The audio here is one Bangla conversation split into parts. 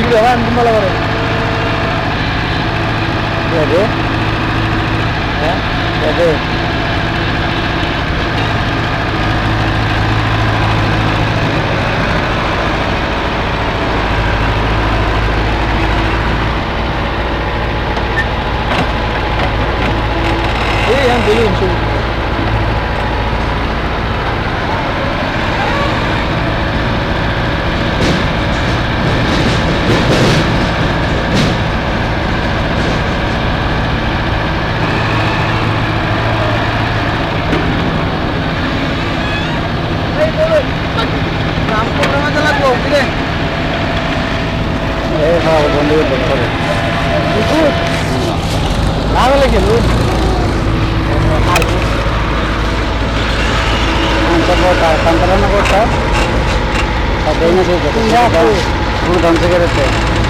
video kan kembali baru. Jadi, ya, jadi. Ini yang belum sih.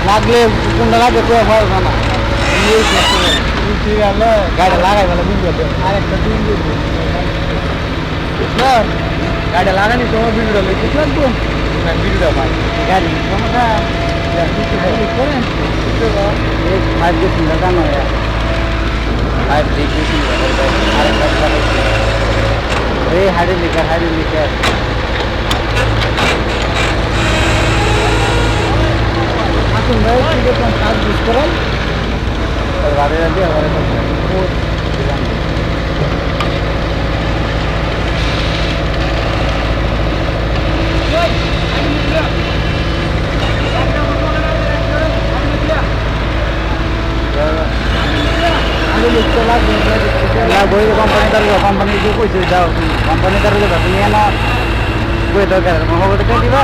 লাগলে কোনটা লাগে তো হয় না গাড়ি লাগাই ভালো বুঝবে আর একটা দিন গাড়ি লাগানি তোমার ভিডিওটা লেগে লাগবো না ভিডিওটা ভাই গাড়ি তোমাটা করেন ফাইভ জি সুন্দর জানো ফাইভ জি সুন্দর এই হাড়ি লিকার আসুন ভাই ঠিক আছে কাজ বুঝ করেন গাড়ি রাখি আবার কোম্পানি যে কইছে যাও কোম্পানি তার নিয়ে না বই দরকার দিবা